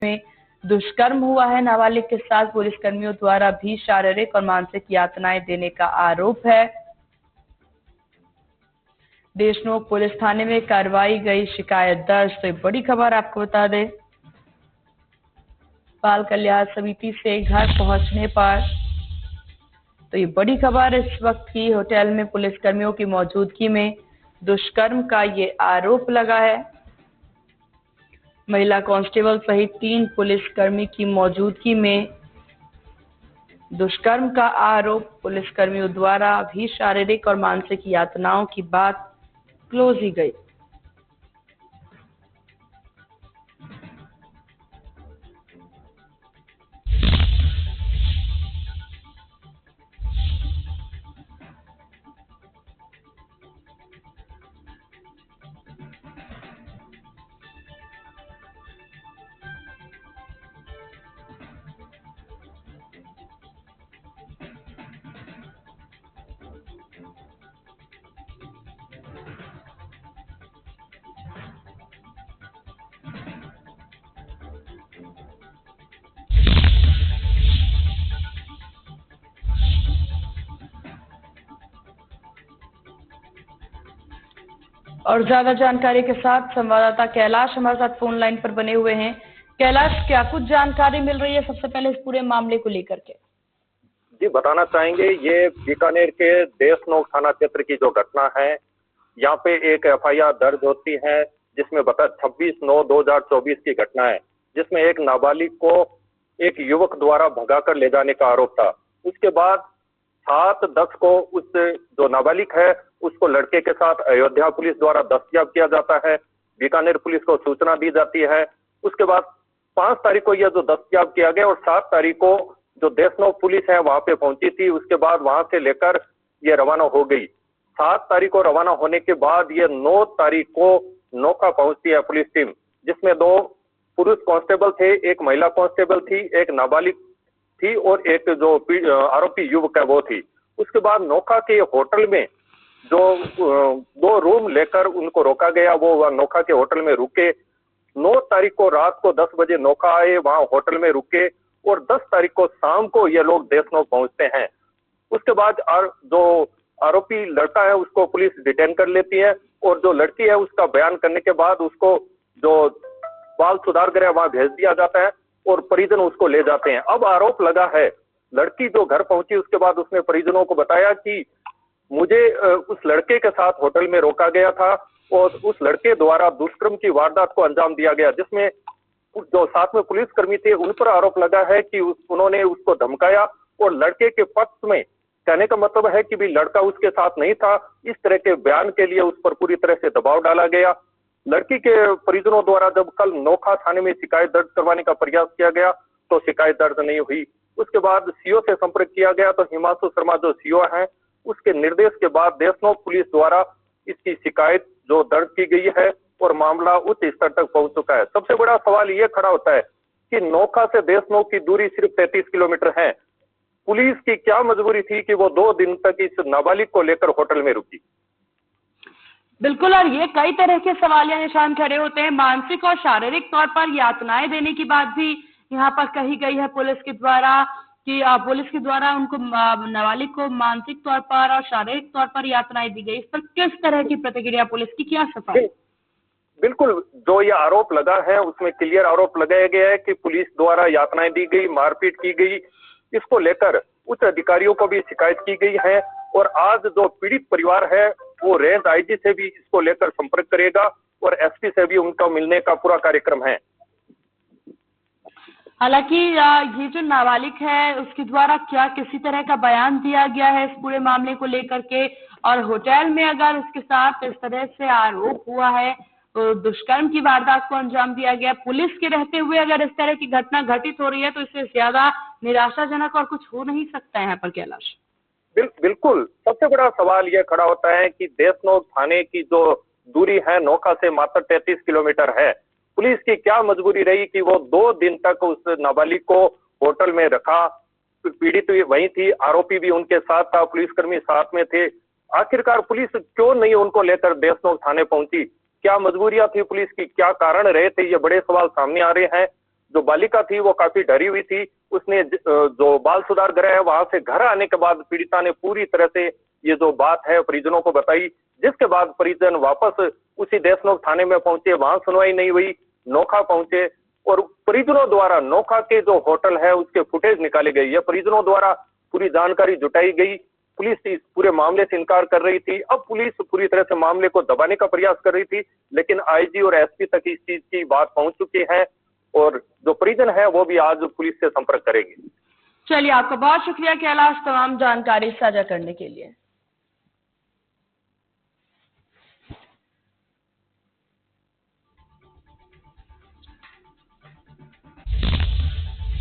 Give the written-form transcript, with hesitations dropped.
में दुष्कर्म हुआ है। नाबालिग के साथ पुलिसकर्मियों द्वारा भी शारीरिक और मानसिक यातनाएं देने का आरोप है। देशनोक पुलिस थाने में करवाई गई शिकायत दर्ज। तो बड़ी खबर आपको बता दें, बाल कल्याण समिति से घर पहुंचने पर तो ये बड़ी खबर इस वक्त की होटल में पुलिसकर्मियों की मौजूदगी में दुष्कर्म का ये आरोप लगा है। महिला कांस्टेबल सहित 3 पुलिसकर्मी की मौजूदगी में दुष्कर्म का आरोप। पुलिसकर्मियों द्वारा भी शारीरिक और मानसिक यातनाओं की बात क्लोज ही गई। और ज्यादा जानकारी के साथ संवाददाता कैलाश हमारे साथ फोन लाइन पर बने हुए हैं। कैलाश, क्या कुछ जानकारी मिल रही है सबसे पहले इस पूरे मामले को लेकर के? जी, बताना चाहेंगे, ये बीकानेर के देशनोक थाना क्षेत्र की जो घटना है, यहाँ पे एक एफआईआर दर्ज होती है जिसमें 26/9/2024 की घटना है, जिसमें एक नाबालिग को एक युवक द्वारा भगाकर ले जाने का आरोप था। उसके बाद 7/10 को उस जो नाबालिग है उसको लड़के के साथ अयोध्या पुलिस द्वारा दस्तयाब किया जाता है। बीकानेर पुलिस को सूचना दी जाती है। उसके बाद 5 तारीख को यह जो दस्तयाब किया गया और 7 तारीख को जो देशनोक पुलिस है वहां पे पहुंची थी। उसके बाद वहां से लेकर ये रवाना हो गई। 7 तारीख को रवाना होने के बाद ये 9 तारीख को नोखा पहुंचती है पुलिस टीम, जिसमें 2 पुरुष कांस्टेबल थे, एक महिला कांस्टेबल थी, एक नाबालिग थी और एक जो आरोपी युवक है वो थी। उसके बाद नोखा के होटल में जो 2 रूम लेकर उनको रोका गया, वो नोखा के होटल में रुके। 9 तारीख को रात को 10 बजे नोखा आए, वहां होटल में रुके और 10 तारीख को शाम को ये लोग देशनोक पहुंचते हैं। उसके बाद जो आरोपी लड़का है उसको पुलिस डिटेन कर लेती है और जो लड़की है उसका बयान करने के बाद उसको जो बाल सुधार गृह वहां भेज दिया जाता है और परिजन उसको ले जाते हैं। अब आरोप लगा है, लड़की जो घर पहुंची उसके बाद उसने परिजनों को बताया कि मुझे उस लड़के के साथ होटल में रोका गया था और उस लड़के द्वारा दुष्कर्म की वारदात को अंजाम दिया गया, जिसमें जो साथ में पुलिसकर्मी थे उन पर आरोप लगा है कि उन्होंने उसको धमकाया और लड़के के पक्ष में कहने का मतलब है कि भी लड़का उसके साथ नहीं था। इस तरह के बयान के लिए उस पर पूरी तरह से दबाव डाला गया। लड़की के परिजनों द्वारा जब कल नोखा थाने में शिकायत दर्ज करवाने का प्रयास किया गया तो शिकायत दर्ज नहीं हुई। उसके बाद सीओ से संपर्क किया गया तो हिमांशु शर्मा जो सीओ हैं उसके निर्देश के बाद देशनोक पुलिस द्वारा इसकी शिकायत जो दर्ज की गई है और मामला उच्च स्तर तक पहुंच चुका है। सबसे बड़ा सवाल ये खड़ा होता है कि नोखा से देशनोक की दूरी सिर्फ 33 किलोमीटर है। पुलिस की क्या मजबूरी थी कि वो 2 दिन तक इस नाबालिग को लेकर होटल में रुकी? बिल्कुल, और ये कई तरह के सवालिया निशान खड़े होते हैं। मानसिक और शारीरिक तौर पर यातनाएं देने की बात भी यहाँ पर कही गई है पुलिस के द्वारा कि पुलिस के द्वारा उनको नाबालिग को मानसिक तौर पर और शारीरिक तौर पर यातनाएं दी गई। इस पर किस तरह की प्रतिक्रिया पुलिस की, क्या सफाई? बिल्कुल, जो ये आरोप लगा है उसमें क्लियर आरोप लगाया गया है कि पुलिस द्वारा यातनाएं दी गई, मारपीट की गई। इसको लेकर उच्च अधिकारियों को भी शिकायत की गई है और आज जो पीड़ित परिवार है वो रेंज आईजी से भी इसको लेकर संपर्क करेगा और एसपी से भी उनका मिलने का पूरा कार्यक्रम है। हालांकि ये जो नाबालिग है उसके द्वारा क्या किसी तरह का बयान दिया गया है इस पूरे मामले को लेकर के, और होटल में अगर उसके साथ इस तरह से आरोप हुआ है तो दुष्कर्म की वारदात को अंजाम दिया गया, पुलिस के रहते हुए अगर इस तरह की घटना घटित हो रही है तो इससे ज्यादा निराशाजनक और कुछ हो नहीं सकता है यहाँ पर कैलाश। बिल्कुल, सबसे बड़ा सवाल यह खड़ा होता है कि देशनोक थाने की जो दूरी है नोखा से मात्र 33 किलोमीटर है। पुलिस की क्या मजबूरी रही कि वो 2 दिन तक उस नाबालिग को होटल में रखा? पीड़ित वहीं थी, आरोपी भी उनके साथ था, पुलिसकर्मी साथ में थे। आखिरकार पुलिस क्यों नहीं उनको लेकर देशनोक थाने पहुंची? क्या मजबूरियां थी पुलिस की, क्या कारण रहे थे? ये बड़े सवाल सामने आ रहे हैं। जो बालिका थी वो काफी डरी हुई थी। उसने जो बाल सुधार गृह है वहां से घर आने के बाद पीड़िता ने पूरी तरह से ये जो बात है परिजनों को बताई, जिसके बाद परिजन वापस उसी देशनोक थाने में पहुंचे। वहां सुनवाई नहीं हुई, नोखा पहुंचे और परिजनों द्वारा नोखा के जो होटल है उसके फुटेज निकाले गए। यह परिजनों द्वारा पूरी जानकारी जुटाई गई। पुलिस इस पूरे मामले से इनकार कर रही थी। अब पुलिस पूरी तरह से मामले को दबाने का प्रयास कर रही थी, लेकिन आईजी और एसपी तक इस चीज की बात पहुंच चुकी है और जो परिजन है वो भी आज पुलिस से संपर्क करेंगे। चलिए, आपका बहुत शुक्रिया कैलाश तमाम जानकारी साझा करने के लिए।